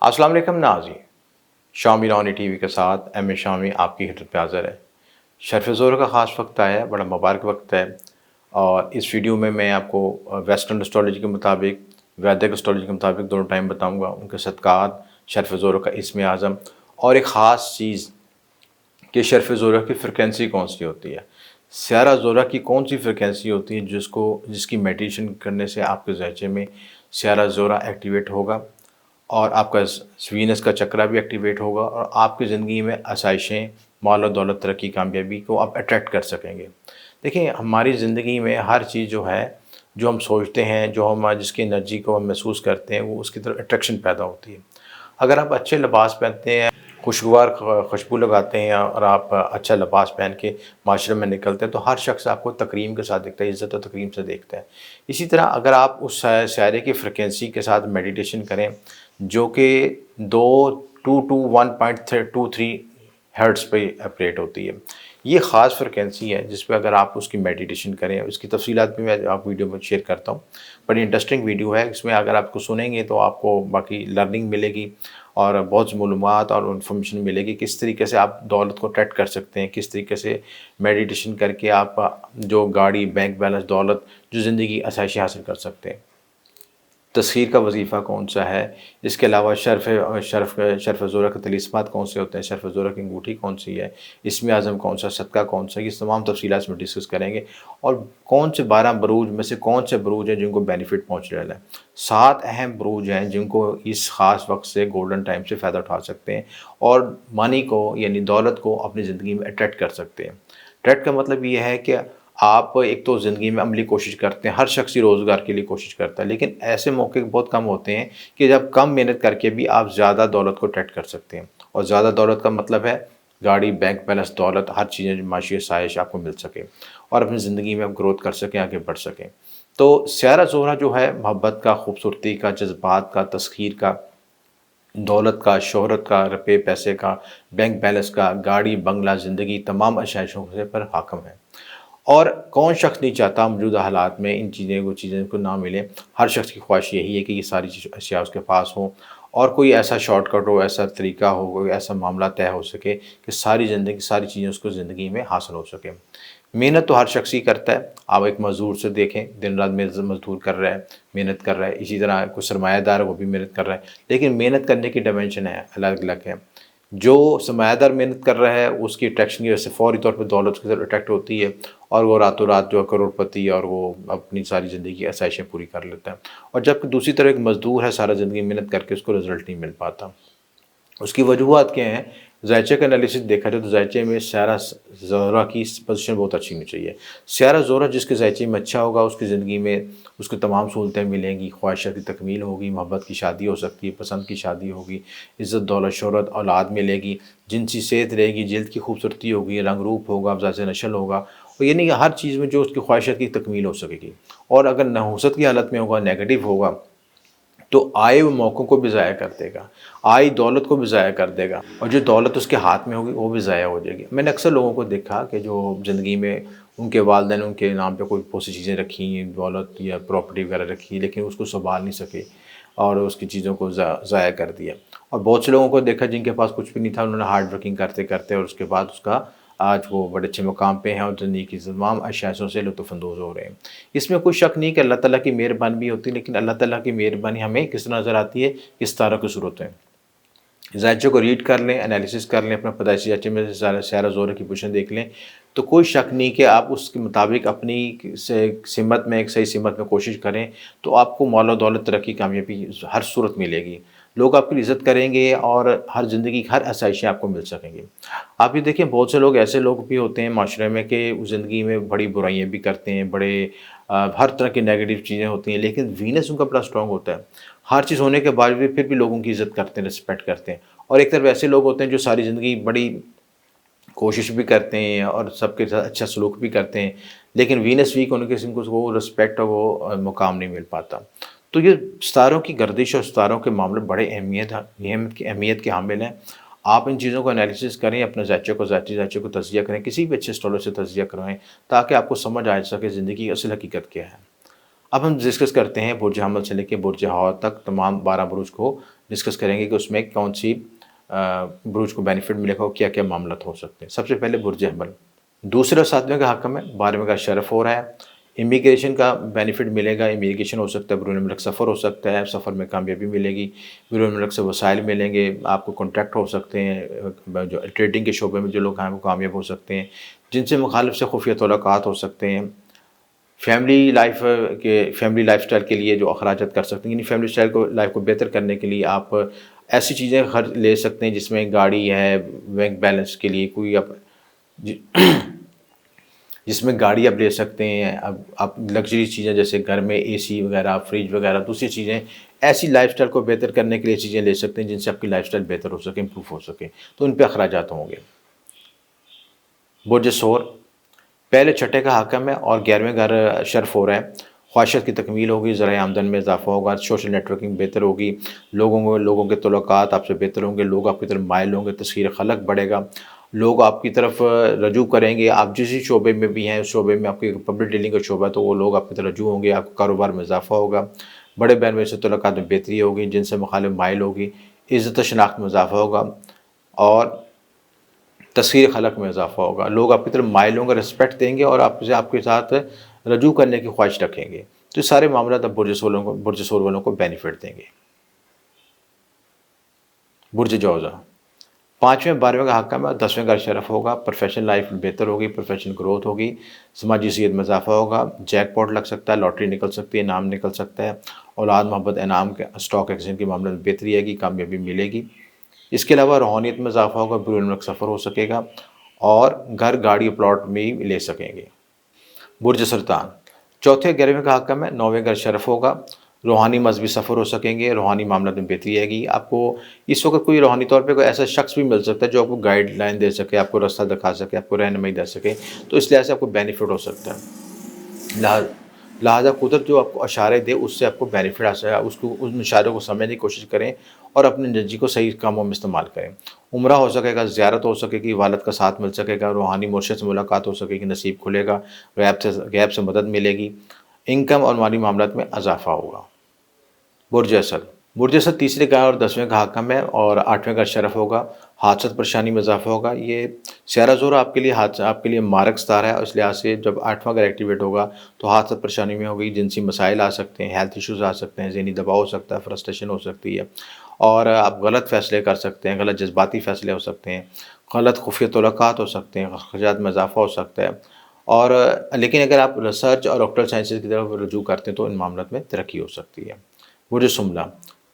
अस्सलाम वालेकुम नाज़रीन, शामी रौनी टीवी के साथ एम ए शामी आपकी खिदमत पे हाज़िर है। शर्फ़ ज़ोहर का ख़ास वक्त आया है, बड़ा मुबारक वक्त है। और इस वीडियो में मैं आपको वेस्टर्न एस्ट्रोलॉजी के मुताबिक, वैदिक एस्ट्रोलॉजी के मुताबिक दोनों टाइम बताऊँगा, उनके सदक़ात, शर्फ़ ज़ोहर का इस्म आज़म और एक ख़ास चीज़ कि शर्फ़ ज़ोहर की फ्रीक्वेंसी कौन सी होती है, स्यारा ज़ोहर की कौन सी फ्रीक्वेंसी होती है जिसकी मेडिटेशन करने से आपके ज़हचे में स्यारा ज़ोहर एक्टिवेट होगा और आपका वीनस का चक्रा भी एक्टिवेट होगा और आपकी ज़िंदगी में आसाइशें, माल और दौलत, तरक्की, कामयाबी को आप अट्रैक्ट कर सकेंगे। देखिए, हमारी ज़िंदगी में हर चीज़ जो है, जो हम सोचते हैं, जो हम जिसकी एनर्जी को हम महसूस करते हैं, वो उसकी तरफ अट्रैक्शन पैदा होती है। अगर आप अच्छे लिबास पहनते हैं, खुशगवार खुशबू लगाते हैं और आप अच्छा लिबास पहन के माशरे में निकलते हैं, तो हर शख्स आपको तकरीम के साथ देखता है, इज़्ज़त और तकरीम से देखता है। इसी तरह अगर आप उस शायरे की फ्रिक्वेंसी के साथ मेडिटेशन करें, जो कि 2 टू 1.23 हर्ट्ज़ पे ऑपरेट होती है, ये ख़ास फ्रिक्वेंसी है जिस पे अगर आप उसकी मेडिटेशन करें, उसकी तफ़सीलात भी मैं आप वीडियो में शेयर करता हूँ। बड़ी इंटरेस्टिंग वीडियो है, इसमें अगर आपको सुनेंगे तो आपको बाकी लर्निंग मिलेगी और बहुत सी मालूमात और इन्फॉर्मेशन मिलेगी, किस तरीके से आप दौलत को अट्रैक्ट कर सकते हैं, किस तरीके से मेडिटेशन करके आप जो गाड़ी, बैंक बैलेंस, दौलत, जो ज़िंदगी आसाइशें हासिल कर सकते हैं। तस्खीर का वजीफ़ा कौन सा है, इसके अलावा शर्फ़ ज़ोहर के तलीस्मात कौन से होते हैं, शर्फ़ ज़ोहर की अंगूठी कौन सी है, इस्म आज़म कौन सा, सदका कौन सा, ये तमाम तफ़सीलात इसमें डिस्कस करेंगे। और कौन से 12 बुरूज में से कौन से बुरूज हैं जिनको बेनिफिट पहुँचने वाला है। 7 अहम बुरूज हैं जिनको इस ख़ास वक्त से, गोल्डन टाइम से फ़ायदा उठा सकते हैं और मनी को, यानी दौलत को अपनी ज़िंदगी में अट्रैक्ट कर सकते हैं। अट्रैक्ट का मतलब ये है कि आप एक तो ज़िंदगी में अमली कोशिश करते हैं, हर शख्स ही रोज़गार के लिए कोशिश करता है, लेकिन ऐसे मौके बहुत कम होते हैं कि जब कम मेहनत करके भी आप ज़्यादा दौलत को अट्रैक्ट कर सकते हैं। और ज़्यादा दौलत का मतलब है गाड़ी, बैंक बैलेंस, दौलत, हर चीज़ें, माशी आसाइश आपको मिल सके और अपनी ज़िंदगी में आप ग्रोथ कर सकें, आगे बढ़ सकें। तो स्यारा ज़ोहरा जो है, मोहब्बत का, खूबसूरती का, जज्बात का, तस्खीर का, दौलत का, शोहरत का, रुपये पैसे का, बैंक बैलेंस का, गाड़ी, बंगला, ज़िंदगी, तमाम आसाइशों से पर हाकम है। और कौन शख्स नहीं चाहता मौजूदा हालात में इन चीज़ों को ना मिले। हर शख्स की ख्वाहिश यही है कि ये सारी अशिया उसके पास हों और कोई ऐसा शॉर्टकट हो, ऐसा तरीका हो, कोई ऐसा मामला तय हो सके कि सारी ज़िंदगी, सारी चीज़ें उसको ज़िंदगी में हासिल हो सकें। मेहनत तो हर शख्स ही करता है। आप एक मज़दूर से देखें, दिन रात मज़दूर कर रहा है, मेहनत कर रहा है। इसी तरह कोई सरमायादार है, वो भी मेहनत कर रहा है, लेकिन मेहनत करने की डायमेंशन है, अलग-अलग है। जो सरमायादार मेहनत कर रहा है, उसकी अट्रैक्शन की वजह से फ़ौरी तौर पे दौलत उसकी तरफ अट्रैक्ट होती है और वो रातों रात जो है करोड़पति और वो अपनी सारी ज़िंदगी की आसाइशें पूरी कर लेता है। और जबकि दूसरी तरफ एक मज़दूर है, सारा ज़िंदगी मेहनत करके उसको रिज़ल्ट नहीं मिल पाता। उसकी वजूहात क्या हैं? ज़ायचे का एनालिसिस देखा जाए तो ज़ायचे में स्यारा ज़ोहरा की पोज़ीशन बहुत अच्छी होनी चाहिए। स्यारा ज़ोहरा जिसके ज़ायचे में अच्छा होगा, उसकी ज़िंदगी में उसको तमाम सहूलतें मिलेंगी, ख्वाहिशात की तकमील होगी, मोहब्बत की शादी हो सकती है, पसंद की शादी होगी, इज़्ज़त, दौलत, शोहरत, औलाद मिलेगी, जिनसी सेहत रहेगी, जिल्द की खूबसूरती होगी, रंग रूप होगा, मिज़ाज नशल होगा। और यानी कि हर चीज़ में जो उसकी ख्वाहिशात की तकमील हो सकेगी। और अगर नहुसत की हालत में होगा, नेगेटिव होगा, तो आए हुए मौक़ों को भी ज़ाया कर देगा, आई दौलत को भी ज़ाया कर देगा और जो दौलत उसके हाथ में होगी वो भी ज़ाया हो जाएगी। मैंने अक्सर लोगों को देखा कि जो ज़िंदगी में उनके वालिदैन उनके नाम पे कोई बहुत सी चीज़ें रखी, दौलत या प्रॉपर्टी वगैरह रखी, लेकिन उसको सँभाल नहीं सके और उसकी चीज़ों को ज़ाया कर दिया। और बहुत से लोगों को देखा जिनके पास कुछ भी नहीं था, उन्होंने हार्ड वर्किंग करते-करते और उसके बाद उसका आज वो बड़े अच्छे मुकाम पे हैं और ज़िंदगी की तमाम आसाइशों से लुत्फ़अंदोज़ हो रहे हैं। इसमें कोई शक नहीं कि अल्लाह ताला की मेहरबानी भी होती है, लेकिन अल्लाह ताला की मेहरबानी हमें किस तरह नज़र आती है, किस तारों की सूरत में। ज़ायचे को रीड कर लें, एनालिसिस कर लें, अपना पैदाइशी ज़ायचे में स्यारा ज़ोहरा की पोज़ीशन देख लें, तो कोई शक नहीं कि आप उसके मुताबिक अपनी सिमत में, एक सही सिमत में कोशिश करें, तो आपको माल और दौलत, तरक्की, कामयाबी हर सूरत मिलेगी। लोग आपकी इज़्ज़त करेंगे और हर ज़िंदगी की हर आसाइशें आपको मिल सकेंगी। आप ये देखिए, बहुत से लोग ऐसे लोग भी होते हैं माशरे में कि ज़िंदगी में बड़ी बुराइयाँ भी करते हैं, हर तरह की नेगेटिव चीज़ें होती हैं, लेकिन वीनस उनका बड़ा स्ट्रॉन्ग होता है। हर चीज़ होने के बावजूद फिर भी लोगों की इज़्ज़त करते हैं, रिस्पेक्ट करते हैं। और एक तरफ ऐसे लोग होते हैं जो सारी ज़िंदगी बड़ी कोशिश भी करते हैं और सबके साथ अच्छा सलूक भी करते हैं, लेकिन वीनस वीक होने के उनको वो रिस्पेक्ट और वो मुकाम नहीं मिल पाता। तो ये सितारों की गर्दिश और सितारों के मामले बड़े अहमियत के हामिल हैं। आप इन चीज़ों को एनालिसिस करें, अपने ज़ायचे को तज़किया करें, किसी भी अच्छे एस्ट्रोलॉजर से तज़किया करवाएँ, ताकि आपको समझ आ सके ज़िंदगी की असल हकीकत क्या है। अब हम डिस्कस करते हैं बुर्ज हमल से लेके बुर्ज हवा तक तमाम 12 बुरुज को ڈسکس کریں گے کہ اس میں کون سی برج کو بینیفٹ ملے گا اور کیا کیا معاملات ہو سکتے ہیں۔ سب سے پہلے برج حمل، دوسرے اور ساتویں کا حق میں 12ویں کا شرف ہو رہا ہے، امیگریشن کا بینیفٹ ملے گا، امیگریشن ہو سکتا ہے، بیرون ملک سفر ہو سکتا ہے، سفر میں کامیابی ملے گی، بیرون ملک سے وسائل ملیں گے، آپ کو کانٹریکٹ ہو سکتے ہیں، جو ٹریڈنگ کے شعبے میں جو لوگ ہیں وہ کامیاب ہو سکتے ہیں، جن سے مخالف سے خفیہ تعلقات ہو سکتے ہیں، فیملی لائف سٹائل کے لیے جو اخراجات کر سکتے ہیں، یعنی فیملی لائف کو بہتر کرنے کے لیے آپ ایسی چیزیں خرچ لے سکتے ہیں جس میں گاڑی ہے، بینک بیلنس کے لیے کوئی جس میں گاڑی آپ لے سکتے ہیں، اب آپ لگژری چیزیں جیسے گھر میں اے سی وغیرہ، فریج وغیرہ، دوسری چیزیں ایسی لائف سٹائل کو بہتر کرنے کے لیے چیزیں لے سکتے ہیں جن سے آپ کی لائف سٹائل بہتر ہو سکے، امپروو ہو سکے، تو ان پہ اخراجات ہوں گے۔ برج ثور پہلے چھٹے کا حاکم ہے اور 11ویں گھر شرف ہو رہا ہے، خواہشات کی تکمیل ہوگی، ذرائع آمدن میں اضافہ ہوگا، سوشل نیٹ ورکنگ بہتر ہوگی، لوگوں کے تعلقات آپ سے بہتر ہوں گے، لوگ آپ کی طرف مائل ہوں گے، تسخیر خلق بڑھے گا، لوگ آپ کی طرف رجوع کریں گے، آپ جس شعبے میں بھی ہیں اس شعبے میں آپ کی پبلک ڈیلنگ کا شعبہ ہے تو وہ لوگ آپ کی طرف رجوع ہوں گے، آپ کو کاروبار میں اضافہ ہوگا، بڑے بہن بھائی سے تعلقات میں بہتری ہوگی، جن سے مخالف مائل ہوگی، عزت و شناخت میں اضافہ ہوگا اور تسخیر خلق میں اضافہ ہوگا، لوگ آپ کی طرف مائل ہوں گے، رسپیکٹ دیں گے اور آپ کے ساتھ رجوع کرنے کی خواہش رکھیں گے، تو یہ سارے معاملات اب برج ثور والوں کو بینیفٹ دیں گے۔ برج جوزہ 5ویں 12ویں کا حاکم ہے، 10ویں کا شرف ہوگا، پروفیشنل لائف بہتر ہوگی، پروفیشنل گروتھ ہوگی، سماجی صحت میں اضافہ ہوگا، جیک پاٹ لگ سکتا ہے، لاٹری نکل سکتی ہے، انعام نکل سکتا ہے، اولاد محبت انعام کے اسٹاک ایکسچینج کے معاملے میں بہتری آئے گی، کامیابی ملے گی۔ اس کے علاوہ روحانیت میں اضافہ ہوگا، بیرون ملک سفر ہو سکے گا اور گھر گاڑی پلاٹ میں ہی لے سکیں گے۔ برج سرطان 4 11ویں کا حاکم ہے، 9ویں گھر شرف ہوگا، روحانی مذہبی سفر ہو سکیں گے، روحانی معاملات میں بہتری آئے گی، آپ کو اس وقت کوئی روحانی طور پہ کوئی ایسا شخص بھی مل سکتا ہے جو آپ کو گائیڈ لائن دے سکے، آپ کو راستہ دکھا سکے، آپ کو رہنمائی دے سکے، تو اس لحاظ سے آپ کو بینیفٹ ہو سکتا ہے۔ لہٰذا قدرت جو آپ کو اشارے دے اس سے آپ کو بینیفٹ حاصل ہے، ان اشاروں کو سمجھنے کی کوشش کریں اور اپنے انرجی کو صحیح کاموں میں استعمال کریں۔ عمرہ ہو سکے گا، زیارت ہو سکے گی، والد کا ساتھ مل سکے گا، روحانی مرشد سے ملاقات ہو سکے گی، نصیب کھلے گا، غیب سے مدد ملے گی، انکم اور مالی معاملات میں اضافہ ہوگا۔ برج اسد 3 کا اور 10ویں کا حاکم ہے اور 8ویں کا شرف ہوگا، حادثت پریشانی میں اضافہ ہوگا۔ یہ سیارہ زور آپ کے لیے مارک ستارہ ہے، اس لحاظ سے جب 8واں اگر ایکٹیویٹ ہوگا تو حادثت پریشانی میں ہوگی، جنسی مسائل آ سکتے ہیں، ہیلتھ ایشوز آ سکتے ہیں، ذہنی دباؤ ہو سکتا ہے، فرسٹریشن ہو سکتی ہے اور آپ غلط فیصلے کر سکتے ہیں، غلط جذباتی فیصلے ہو سکتے ہیں، غلط خفیہ تعلقات ہو سکتے ہیں، خرچات میں اضافہ ہو سکتا ہے اور لیکن اگر آپ ریسرچ اور ڈاکٹر سائنسز کی طرف رجوع کرتے ہیں تو ان معاملات میں ترقی ہو سکتی ہے۔ برج شملہ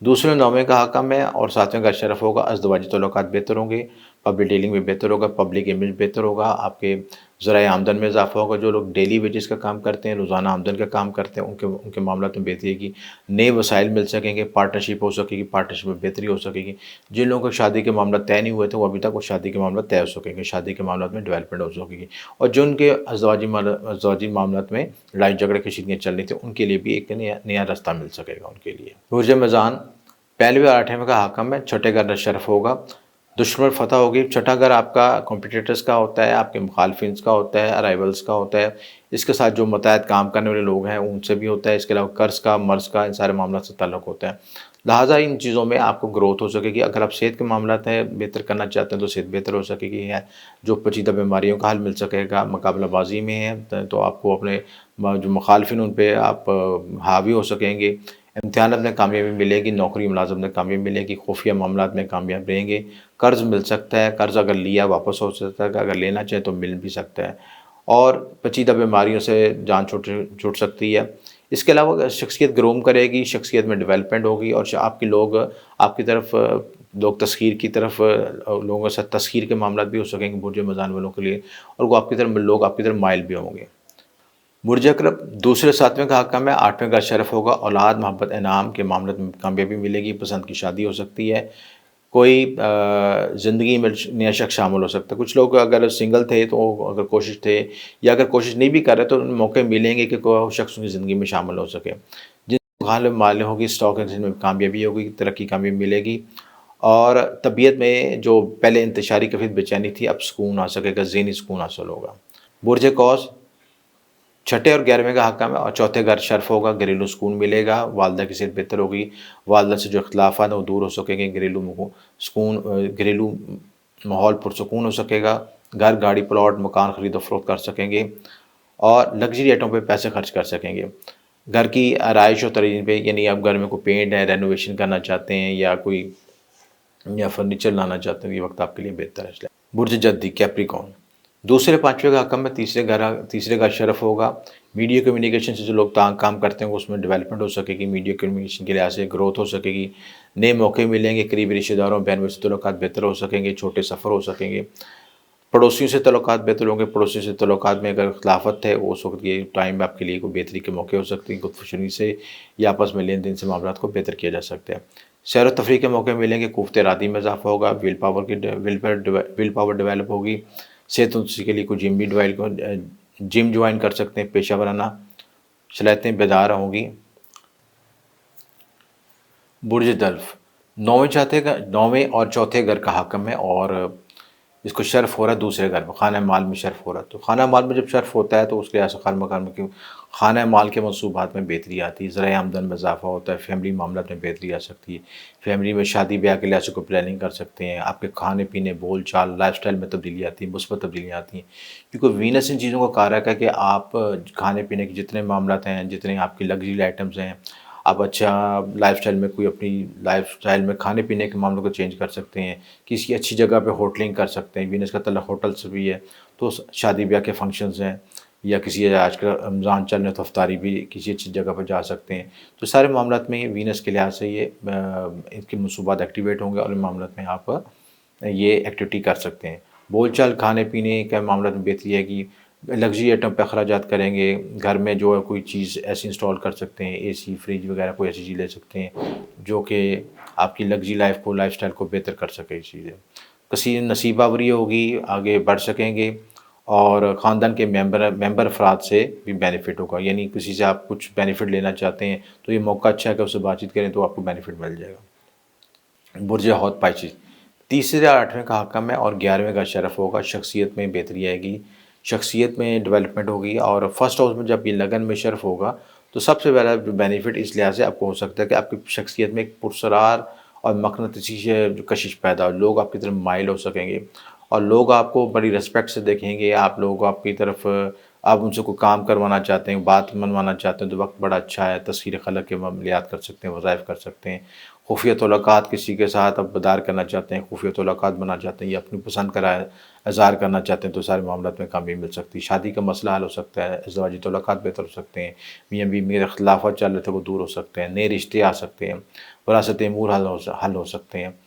2 9ویں کا حاکم ہے اور 7ویں کا شرف ہوگا، ازدواجی تعلقات بہتر ہوں گے، پبلک ڈیلنگ میں بہتر ہوگا، پبلک امیج بہتر ہوگا، آپ کے ذرائع آمدن میں اضافہ ہوگا، جو لوگ ڈیلی ویجز کا کام کرتے ہیں، روزانہ آمدن کا کام کرتے ہیں، ان کے معاملات میں بہتری ہوگی، نئے وسائل مل سکیں گے، پارٹنرشپ ہو سکے گی، پارٹنرشپ میں بہتری ہو سکے گی، جن لوگوں کو شادی کے معاملات طے نہیں ہوئے تھے وہ ابھی تک وہ شادی کے معاملات طے ہو سکیں گے، شادی کے معاملات میں ڈیولپمنٹ ہو سکے گی، اور جن کے ازدواجی معاملات میں لڑائی جھگڑے کشیدگیاں چل رہی تھیں ان کے لیے بھی ایک نیا راستہ مل سکے گا ان کے لیے۔ برج میزان 1 اور 8ویں کا حاکم ہے، چھٹے گھر شرف ہوگا، دشمن فتح ہوگی، چھٹا گھر آپ کا کمپٹیٹرز کا ہوتا ہے، آپ کے مخالفین کا ہوتا ہے، رائیولز کا ہوتا ہے، اس کے ساتھ جو متحد کام کرنے والے لوگ ہیں ان سے بھی ہوتا ہے، اس کے علاوہ قرض کا، مرض کا، ان سارے معاملات سے تعلق ہوتا ہے، لہٰذا ان چیزوں میں آپ کو گروتھ ہو سکے گی۔ اگر آپ صحت کے معاملات ہیں بہتر کرنا چاہتے ہیں تو صحت بہتر ہو سکے گی، ہے جو پیچیدہ بیماریوں کا حل مل سکے گا، مقابلہ بازی میں ہے تو آپ کو اپنے جو مخالفین ان پہ آپ حاوی ہو سکیں گے، امتحانات میں کامیابی ملے گی، نوکری ملازمت میں کامیابی ملے گی، خفیہ معاملات میں کامیاب رہیں گے، قرض مل سکتا ہے، قرض اگر لیا واپس ہو سکتا ہے، اگر لینا چاہیں تو مل بھی سکتا ہے اور پیچیدہ بیماریوں سے جان چھوٹ سکتی ہے۔ اس کے علاوہ شخصیت گروم کرے گی، شخصیت میں ڈیولپمنٹ ہوگی اور آپ کی طرف لوگ تسخیر کی طرف لوگوں سے تسخیر کے معاملات بھی ہو سکیں گے برج میزان والوں کے لیے، اور وہ لوگ آپ کی طرف مائل بھی ہوں گے۔ برج عقرب 7ویں کا حاکم ہے، 8ویں کا شرف ہوگا، اولاد محبت انعام کے معاملات میں کامیابی ملے گی، پسند کی شادی ہو سکتی ہے، کوئی زندگی میں نیا شخص شامل ہو سکتا ہے، کچھ لوگ اگر سنگل تھے تو اگر کوشش تھے یا اگر کوشش نہیں بھی کر رہے تو ان موقع ملیں گے کہ کوئی شخص ان کی زندگی میں شامل ہو سکے، جن غالب مال ہوگی، اسٹاک ایکسچینج میں کامیابی ہوگی، ترقی کامیابی ملے گی اور طبیعت میں جو پہلے انتشاری کیفیت بے چینی تھی اب سکون آ سکے گا، ذہنی سکون حاصل ہوگا۔ برج قوس छठे और 11वें का हक़ में, और चौथे घर शर्फ होगा, घरेलू सुकून मिलेगा, वालदा की सेहत बेहतर होगी, वालदा से जो इख्तिलाफ़ात हैं वो दूर हो सकेंगे, घरेलू माहौल पुरसुकून हो सकेगा, घर, गाड़ी, प्लॉट, मकान ख़रीदो फ़रोख्त कर सकेंगे और लग्ज़री आइटम पे पैसे खर्च कर सकेंगे। घर की आराइश और तरजीह पे, यानी आप घर में कोई पेंट है, रेनोवेशन करना चाहते हैं या फर्नीचर लाना चाहते हैं, ये वक्त आपके लिए बेहतर है। बुर्ज जद्दी कैप्रिकॉर्न, दूसरे पाँचवें का हक़ में तीसरे का शरफ़ होगा। मीडिया कम्युनिकेशन से जो लोग काम करते हैं उसमें डेवलपमेंट हो सकेगी, मीडिया कम्युनिकेशन के लिहाज से ग्रोथ हो सकेगी, नए मौके मिलेंगे, करीबी रिश्तेदारों बहन से तल्लुकात बेहतर हो सकेंगे, छोटे सफ़र हो सकेंगे, पड़ोसियों से तल्लुकात बेहतर होंगे, पड़ोसियों से तल्लुकात में अगर इख्तिलाफ़त है उस वक्त ये टाइम आपके लिए कोई बेहतरी के मौके हो सकते हैं, खुदकुशी से या आपस में लेन देन से मामलात को बेहतर किया जा सकता है। सैर व तफरीह के मौके मिलेंगे, कुव्वत इरादी में इजाफ़ा होगा, विल पावर डेवलप होगी, सेहत के लिए कोई जिम ज्वाइन कर सकते हैं, पेशा वराना सलाहियतें बेदार होंगी। बुर्ज दल्फ, नौवें और चौथे घर का हाकम है और इसको शर्फ हो रहा है दूसरे घर में, खाना माल में शर्फ हो रहा है। तो खाना माल में जब शर्फ होता है तो उसके लिहाज से खाना माल के मनसूबात में बेहतरी आती है, ज़राए आमदन में इजाफ़ा होता है, फैमिली मामलात में बेहतरी आ सकती है, फैमिली में शादी ब्याह के लिहाज से कोई प्लानिंग कर सकते हैं, आपके खाने पीने, बोल चाल, लाइफस्टाइल में तब्दीली आती है, मुस्बत तब्दीलियाँ आती हैं, क्योंकि वीनस इन चीज़ों का कारक है कि आप खाने पीने के जितने मामलात हैं, जितने आपकी लग्जरी आइटम्स हैं, आप अच्छा लाइफस्टाइल में कोई अपनी लाइफस्टाइल में खाने पीने के मामलों को चेंज कर सकते हैं, किसी अच्छी जगह पे होटलिंग कर सकते हैं, वीनस का तल्लुक़ होटल से भी है, तो शादी ब्याह के फंक्शंस हैं या किसी आजकल रमज़ान चल रहे हैं तो इफ्तारी भी किसी अच्छी जगह पर जा सकते हैं। तो सारे मामलात में वीनस के लिहाज से ये इनके मनसूबात एक्टिवेट होंगे और इन मामलात में आप ये एक्टिविटी कर सकते हैं। बोलचाल, खाने पीने के मामला में बेहतरी है कि लग्जरी आइटम पे अखराजात करेंगे, घर में जो है कोई चीज़ ऐसी इंस्टॉल कर सकते हैं, एसी, फ्रिज वगैरह कोई ऐसी चीज़ ले सकते हैं जो कि आपकी लग्जरी लाइफस्टाइल को बेहतर कर सके। चीज़ें कसीर नसीबावरी होगी, आगे बढ़ सकेंगे और ख़ानदान के मेंबर अफराद से भी बेनिफिट होगा, यानी किसी से आप कुछ बेनिफिट लेना चाहते हैं तो ये मौका अच्छा है कि उससे बातचीत करें तो आपको बेनिफिट मिल जाएगा। बुर्ज हौत पाइचिस, तीसरे और 8वें का हक़म है और 11वें का शरफ़ होगा। शख्सियत में बेहतरी आएगी, शख्सियत में डेवलपमेंट होगी और फर्स्ट हाउस में जब ये लगन में शर्फ होगा तो सबसे पहला बेनिफिट इस लिहाज से आपको हो सकता है कि आपकी शख्सियत में एक पुरसरार और मकनतीसी जो कशिश पैदा हो, लोग आपकी तरफ माइल हो सकेंगे और लोग आपको बड़ी रिस्पेक्ट से देखेंगे। आप लोग आपकी तरफ आप उनसे कोई काम करवाना चाहते हैं, बात मनवाना चाहते हैं तो वक्त बड़ा अच्छा है, तस्हीर खलक के मामलियात कर सकते हैं, वज़ाइफ कर सकते हैं। खुफिया तल्लुकात किसी के साथ आप बदार करना चाहते हैं, खुफिया तल्लुकात बनाना चाहते हैं या अपनी पसंद का इज़हार करना चाहते हैं तो सारे मामलात में कामयाबी मिल सकती है। शादी का मसला हल हो सकता है, अज़वाजी तल्लुकात बेहतर हो सकते हैं, मियाँ बीवी में इख्तिलाफ़ात चल रहे थे वो दूर हो सकते हैं, नए रिश्ते आ सकते हैं, वरासत अमूर हल हो सकते हैं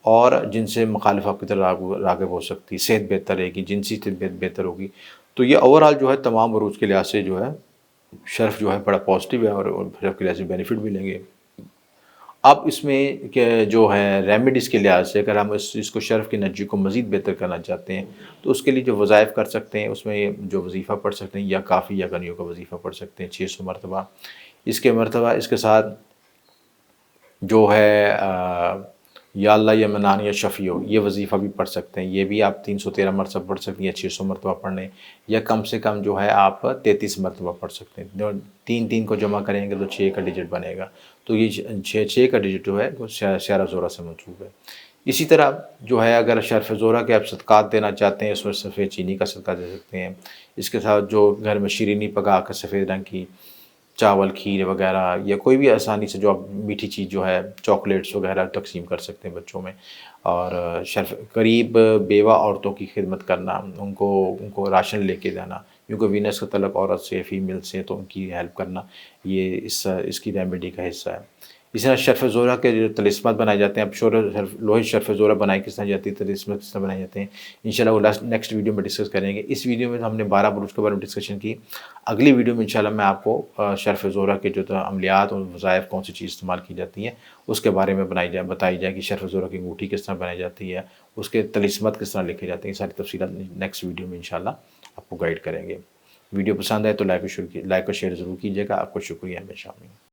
और जिनसे मुखालिफ आपकी तरफ राग़िब हो सकती है, सेहत बेहतर रहेगी, जिनसी तरबियत बेहतर होगी। तो ये ओवरऑल जो है तमाम उरूज के लिहाज से जो है शर्फ जो है बड़ा पॉजिटिव है और शर्फ के लिहाज से बेनिफिट भी लेंगे। अब इसमें के जो है रेमेडीज़ के लिहाज से अगर हम इसको शर्फ की एनर्जी को मज़ीद बेहतर करना चाहते हैं तो उसके लिए जो वज़ाइफ कर सकते हैं उसमें जो वजीफ़ा पढ़ सकते हैं या काफ़ी या गनियों का वजीफ़ा पढ़ सकते हैं 600 मरतबा। इसके साथ जो है या अल्लाह या मनान या शफ़ीओ ये वजीफ़ा भी पढ़ सकते हैं, ये भी आप 313 मरतबा पढ़ सकते हैं या 600 मरतबा पढ़ने या कम से कम जो है आप 33 मरतबा पढ़ सकते हैं। जो 3 को जमा करेंगे तो 6 का डिजिट बनेगा, तो ये 6 का डिजिट जो है वो शहर ज़ोरा से मंसूब है। इसी तरह जो है अगर शर्फ़ ज़ोरा के आप सदक़ात देना चाहते हैं उसमें सफ़ेद चीनी का सदका दे सकते हैं। इसके साथ जो घर में शीरीनी पका कर सफ़ेद रंग की चावल, खीर वगैरह या कोई भी आसानी से जो आप मीठी चीज़ जो है चॉकलेट्स वगैरह तक़सीम कर सकते हैं बच्चों में। और शर्फ करीब बेवा औरतों की खिदमत करना, उनको राशन लेके देना, क्योंकि वीनस का तल्लुक़ औरत से फ़ीमेल से तो उनकी हेल्प करना ये इसकी रेमेडी का हिस्सा है। इसी तरह शर्फ़ ज़ोरा के जो तलिस्मत बनाए जाते हैं, अब लोहे शर्फ़ ज़ोरा बनाई किस तरह जाती है, तलिस्मत किस तरह बनाए जाते हैं, इंशाल्लाह वो नेक्स्ट वीडियो में डिस्कस करेंगे। इस वीडियो में हमने 12 बुरूज के बारे में डिस्कशन की। अगली वीडियो में इंशाल्लाह मैं आपको शर्फ़ ज़ोरा के जो अमलियात और वज़ाइफ कौन सी चीज़ इस्तेमाल की जाती हैं उसके बारे में बताई जाएगी। शर्फ़ ज़ोरा की अंगूठी किस तरह बनाई जाती है, उसके तलिस्मत किस तरह लिखे जाते हैं, सारी तफ़सीलात नेक्स्ट वीडियो में इंशाल्लाह आपको गाइड करेंगे। वीडियो पसंद आए तो लाइक और शेयर ज़रूर कीजिएगा। आपको शुक्रिया हमेशा।